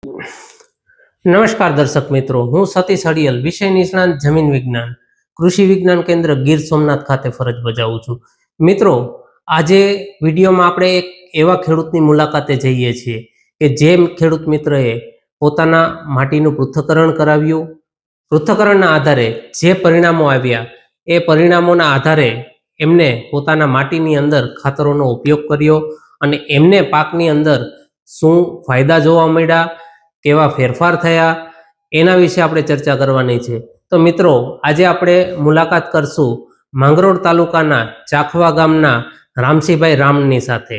નમસ્કાર દર્શક મિત્રો, હું સતીશ અડિયલ, વિષય નિષ્ણાંત જમીન વિજ્ઞાન, કૃષિ વિજ્ઞાન કેન્દ્ર ગીર સોમનાથ ખાતે ફરજ બજાવું છું. મિત્રો, આજે વિડીયોમાં આપણે એક એવા ખેડૂતની મુલાકાતે જઈએ છીએ કે જે ખેડૂત મિત્રએ પોતાના માટીનું પૃથ્થકરણ કરાવ્યું. પૃથ્થકરણના આધારે જે પરિણામો આવ્યા એ પરિણામોના આધારે એમને પોતાના માટીની અંદર ખાતરોનો ઉપયોગ કર્યો અને એમને પાકની અંદર શું ફાયદા જોવા મળ્યા, કેવા ફેરફાર થયા, એના વિશે આપણે ચર્ચા કરવાની છે. તો મિત્રો, આજે આપણે મુલાકાત કરશું માંગરોળ તાલુકાના ચાખવા ગામના રામસિંહભાઈ રામની સાથે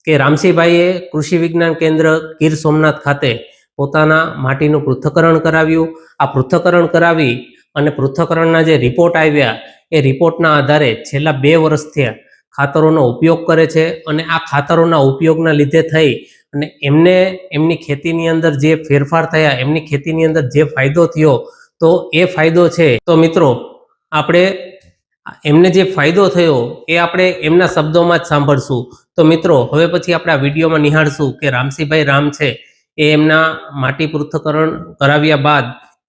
કે રામસિંહભાઈએ કૃષિ વિજ્ઞાન કેન્દ્ર ગીર સોમનાથ ખાતે પોતાના માટીનું પૃથ્થકરણ કરાવ્યું. આ પૃથ્થકરણ કરાવી અને પૃથ્થકરણના જે રિપોર્ટ આવ્યા એ રિપોર્ટના આધારે છેલ્લા 2 વર્ષથી ખાતરોનો ઉપયોગ કરે છે અને આ ખાતરોના ઉપયોગના લીધે થઈ અને એમને એમની ખેતીની અંદર જે ફેરફાર થયા, એમની ખેતીની અંદર જે ફાયદો થયો, તો એ ફાયદો છે. તો મિત્રો, આપણે એમને જે ફાયદો થયો એ આપણે એમના શબ્દોમાં જ સાંભળશું. તો મિત્રો, હવે પછી આપણે આ વિડીયોમાં નિહાળશું કે રામસિંહભાઈ રામ છે એ એમના માટી પૃથ્થકરણ કરાવ્યા બાદ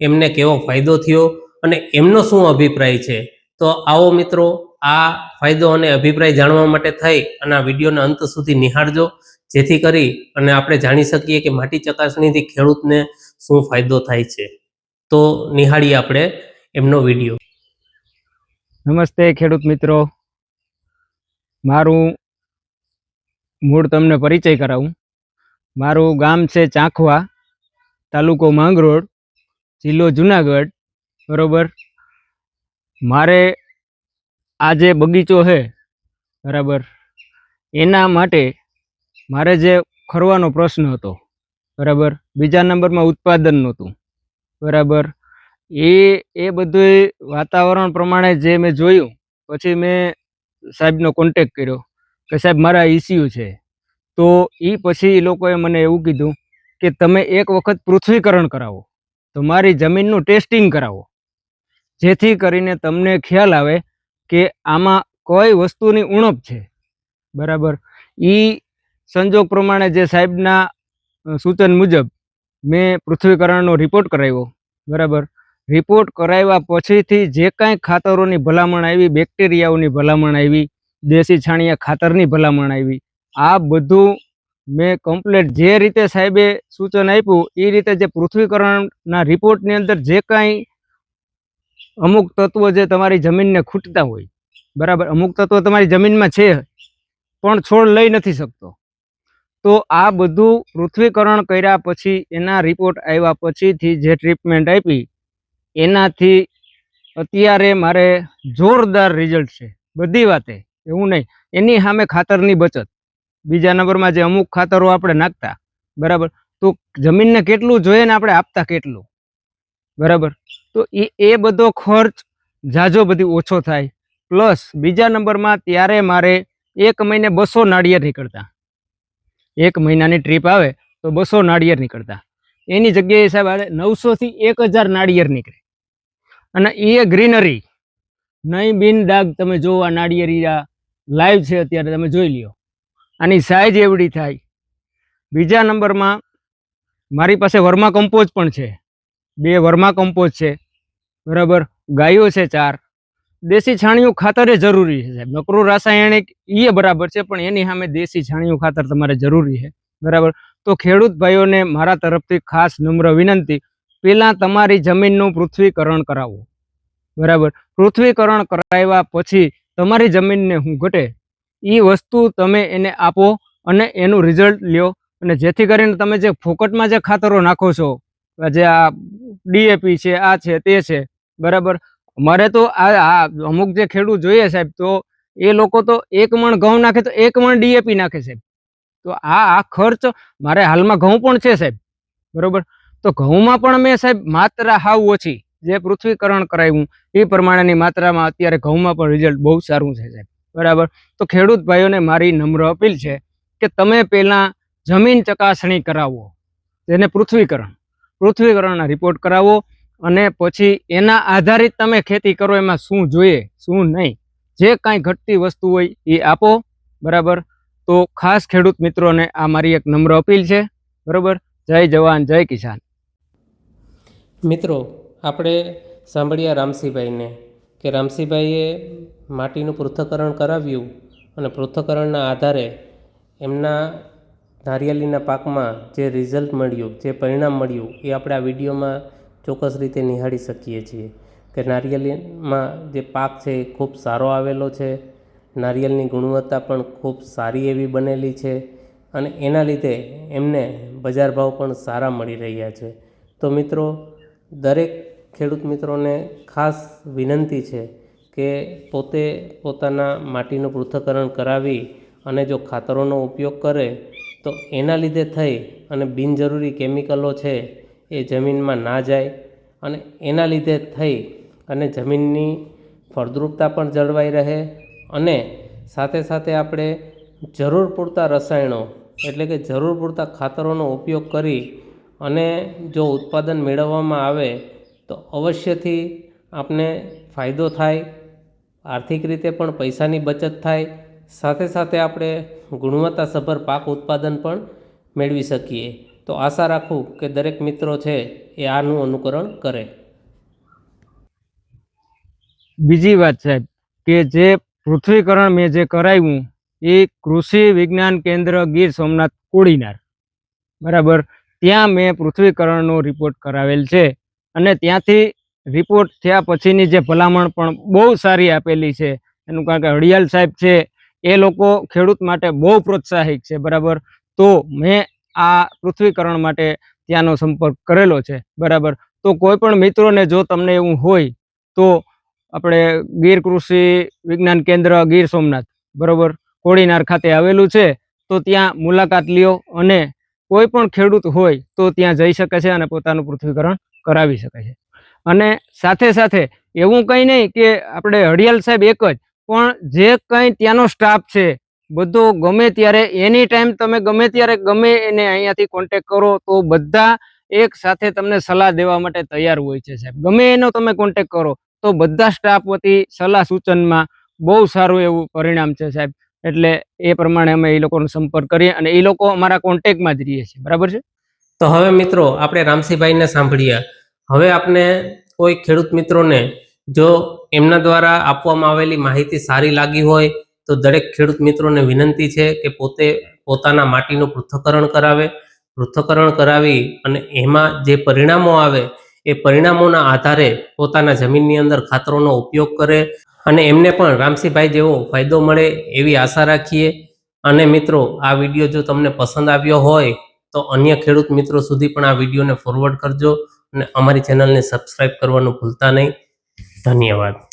એમને કેવો ફાયદો થયો અને એમનો શું અભિપ્રાય છે. તો આવો મિત્રો, આ ફાયદો અને અભિપ્રાય જાણવા માટે થઈ અને આ વિડીયોના અંત સુધી નિહાળજો, જેથી કરી અને આપણે જાણી શકીએ કે માટી ચકાસણીથી ખેડૂતને શું ફાયદો થાય છે. તો નિહાળીએ આપણે એમનો વિડીયો. નમસ્તે ખેડૂત મિત્રો, મારું મૂળ તમને પરિચય કરાવું. મારું ગામ છે ચાખવા, તાલુકો માંગરોળ, જિલ્લો જુનાગઢ. બરોબર. મારે આ જે બગીચો છે બરાબર, એના માટે મારે જે ખરવાનો પ્રશ્ન હતો બરાબર, બીજા નંબરમાં ઉત્પાદન નહોતું બરાબર. એ બધું વાતાવરણ પ્રમાણે જે મેં જોયું, પછી મેં સાહેબનો કોન્ટેક કર્યો કે સાહેબ મારા ઇસ્યુ છે. તો એ પછી એ લોકોએ મને એવું કીધું કે તમે એક વખત પૃથ્વીકરણ કરાવો, તમારી જમીનનું ટેસ્ટિંગ કરાવો, જેથી કરીને તમને ખ્યાલ આવે કે આમાં કઈ વસ્તુની ઉણપ છે બરાબર. એ સંજોગ પ્રમાણે જે સાહેબના સૂચન મુજબ મેં પૃથ્વીકરણનો રિપોર્ટ કરાવ્યો બરાબર. રિપોર્ટ કરાવ્યા પછીથી જે કાંઈ ખાતરોની ભલામણ આવી, બેક્ટેરિયાઓની ભલામણ આવી, દેશી છાણિયા ખાતરની ભલામણ આવી, આ બધું મેં કમ્પ્લીટ જે રીતે સાહેબે સૂચન આપ્યું એ રીતે જે પૃથ્વીકરણના રિપોર્ટની અંદર જે કાંઈ અમુક તત્વો જે તમારી જમીનને ખૂટતા હોય બરાબર, અમુક તત્વો તમારી જમીનમાં છે પણ છોડ લઈ નથી શકતો, તો આ બધું પૃથ્વીકરણ કર્યા પછી એના રિપોર્ટ આવ્યા પછીથી જે ટ્રીટમેન્ટ આપી એનાથી અત્યારે મારે જોરદાર રિઝલ્ટ છે બધી વાતે. એવું નહીં, એની સામે ખાતરની બચત. બીજા નંબરમાં જે અમુક ખાતરો આપણે નાખતા બરાબર, તો જમીનને કેટલું જોઈએ ને આપણે આપતા કેટલું બરાબર, તો એ બધો ખર્ચ ઝાઝો બધી ઓછો થાય. પ્લસ બીજા નંબરમાં ત્યારે મારે 1 મહિને 200 નાળિયેર નીકળતા. 1 મહિનાની ટ્રીપ આવે તો 200 નાળિયેર નીકળતા, એની જગ્યાએ સાહેબ 900 થી 1000 નાળિયેર નીકળે. અને એ ગ્રીનરી નહીં બિન ડાઘ. તમે જો આ નાળિયેર લાઈવ છે અત્યારે, તમે જોઈ લ્યો, આની સાઈઝ એવડી થાય. બીજા નંબરમાં મારી પાસે વર્મા કમ્પોઝ પણ છે, 2 વર્મા કમ્પોઝ છે બરાબર. ગાયો છે 4. દેશી છાણિયું ખાતર એ જરૂરી છે સાહેબ. નકરું રાસાયણિક એ બરાબર છે, પણ એની સામે દેશી છાણિયું ખાતર તમારે જરૂરી છે બરાબર. તો ખેડૂત ભાઈઓને મારા તરફથી ખાસ નમ્ર વિનંતી, પહેલાં તમારી જમીનનું પૃથ્વીકરણ કરાવો બરાબર. પૃથ્વીકરણ કરાવ્યા પછી તમારી જમીનને શું ઘટે એ વસ્તુ તમે એને આપો અને એનું રિઝલ્ટ લ્યો. અને જેથી કરીને તમે જે ફોકટમાં જે ખાતરો નાખો છો, જે આ ડીએપી છે, આ છે, તે છે બરાબર. મારે તો આ અમુક જે ખેડૂત જોઈએ સાહેબ, તો એ લોકો તો 1 મણ ઘઉં નાખે તો 1 મણ ડીએપી નાખે સાહેબ. તો આ ખર્ચ મારે હાલમાં ઘઉં પણ છે સાહેબ બરાબર. તો ઘઉંમાં પણ મેં સાહેબ માત્રા હાવ ઓછી, જે પૃથ્વીકરણ કરાવ્યું એ પ્રમાણેની માત્રામાં અત્યારે ઘઉંમાં પણ રિઝલ્ટ બહુ સારું છે સાહેબ બરાબર. તો ખેડૂત ભાઈઓને મારી નમ્ર અપીલ છે કે તમે પહેલાં જમીન ચકાસણી કરાવો, તેને પૃથ્વીકરણના રિપોર્ટ કરાવો અને પછી એના આધારિત તમે ખેતી કરો. એમાં શું જોઈએ શું નહીં, જે કાંઈ ઘટતી વસ્તુ હોય એ આપો બરાબર. તો ખાસ ખેડૂત મિત્રોને આ મારી એક નમ્ર અપીલ છે બરાબર. જય જવાન જય કિસાન. મિત્રો, આપણે સાંભળ્યા રામસિંહભાઈને કે રામસિંહભાઈએ માટીનું પૃથ્થકરણ કરાવ્યું અને પૃથ્થકરણના આધારે એમના નારિયેળીના પાકમાં જે રિઝલ્ટ મળ્યું, જે પરિણામ મળ્યું એ આપણે આ વિડીયોમાં ચોક્કસ રીતે નિહાળી શકીએ છીએ કે નારિયેળીમાં જે પાક છે એ ખૂબ સારો આવેલો છે, નારિયેળની ગુણવત્તા પણ ખૂબ સારી એવી બનેલી છે અને એના લીધે એમને બજાર ભાવ પણ સારા મળી રહ્યા છે. તો મિત્રો, દરેક ખેડૂત મિત્રોને ખાસ વિનંતી છે કે પોતે પોતાના માટીનું પૃથ્થકરણ કરાવી અને જો ખાતરોનો ઉપયોગ કરે તો એના લીધે થઈ અને બિનજરૂરી કેમિકલો છે એ જમીનમાં ના જાય અને એના લીધે થઈ અને જમીનની ફળદ્રુપતા પણ જળવાઈ રહે અને સાથે સાથે આપણે જરૂર પૂરતા રસાયણો એટલે કે જરૂર પૂરતા ખાતરોનો ઉપયોગ કરી અને જો ઉત્પાદન મેળવવામાં આવે તો અવશ્યથી આપને ફાયદો થાય, આર્થિક રીતે પણ પૈસાની બચત થાય, સાથે સાથે આપણે ગુણવત્તાસભર પાક ઉત્પાદન પણ મેળવી શકીએ. તો આશા રાખું કે દરેક મિત્રો છે એ આનું અનુકરણ કરે. બીજી વાત સાહેબ કે જે પૃથ્વીકરણ મેં જે કરાવ્યું એ કૃષિ વિજ્ઞાન કેન્દ્ર ગીર સોમનાથ કોડીનાર, બરાબર, ત્યાં મેં પૃથ્વીકરણનો રિપોર્ટ કરાવેલ છે અને ત્યાંથી રિપોર્ટ થયા પછીની જે ભલામણ પણ બહુ સારી આપેલી છે. એનું કારણ કે હડિયાલ સાહેબ છે એ લોકો ખેડૂત માટે બહુ પ્રોત્સાહિત છે, બરાબર. તો મેં આ પૃથ્વીકરણ માટે ત્યાંનો સંપર્ક કરેલો છે, બરાબર. તો કોઈ પણ મિત્રોને જો તમને એવું હોય તો આપણે ગીર કૃષિ વિજ્ઞાન કેન્દ્ર ગીર સોમનાથ, બરાબર, કોડીનાર ખાતે આવેલું છે. તો ત્યાં મુલાકાત લ્યો અને કોઈ પણ ખેડૂત હોય તો ત્યાં જઈ શકે છે અને પોતાનું પૃથ્વીકરણ કરાવી શકે છે. અને સાથે સાથે એવું કંઈ નહીં કે આપણે હડિયાલ સાહેબ એક જ, પણ જે કંઈ ત્યાંનો સ્ટાફ છે બધો ગમે ત્યારે એની ટાઈમ તમે ગમે ત્યારે ગમે એને અહીંયાથી કોન્ટેક કરો તો બધા એક સાથે તમને સલાહ દેવા માટે તૈયાર હોય છે સાહેબ. ગમે એનો તમે કોન્ટેક કરો તો બધા સ્ટાફ વતી સલાહ સૂચનમાં બહુ સારું એવું પરિણામ છે સાહેબ. એટલે એ પ્રમાણે અમે એ લોકોનો સંપર્ક કરીએ અને એ લોકો અમારા કોન્ટેક્ટમાં જ રહીએ છીએ, બરાબર છે. તો હવે મિત્રો, આપણે રામસિંહભાઈને સાંભળ્યા. હવે આપણે કોઈ ખેડૂત મિત્રોને જો એમના દ્વારા આપવામાં આવેલી માહિતી સારી લાગી હોય તો દરેક ખેડૂત મિત્રોને વિનંતી છે કે પોતે પોતાના માટીનું પૃથ્થકરણ કરાવે. પૃથ્થકરણ કરાવી અને એમાં જે પરિણામો આવે એ પરિણામોના આધારે પોતાના જમીનની અંદર ખાતરોનો ઉપયોગ કરે અને એમને પણ રામસિંહભાઈ જેવો ફાયદો મળે એવી આશા રાખીએ. અને મિત્રો, આ વિડીયો જો તમને પસંદ આવ્યો હોય તો અન્ય ખેડૂત મિત્રો સુધી પણ આ વિડીયોને ફોરવર્ડ કરજો અને અમારી ચેનલને સબસ્ક્રાઈબ કરવાનું ભૂલતા નહીં. ધન્યવાદ.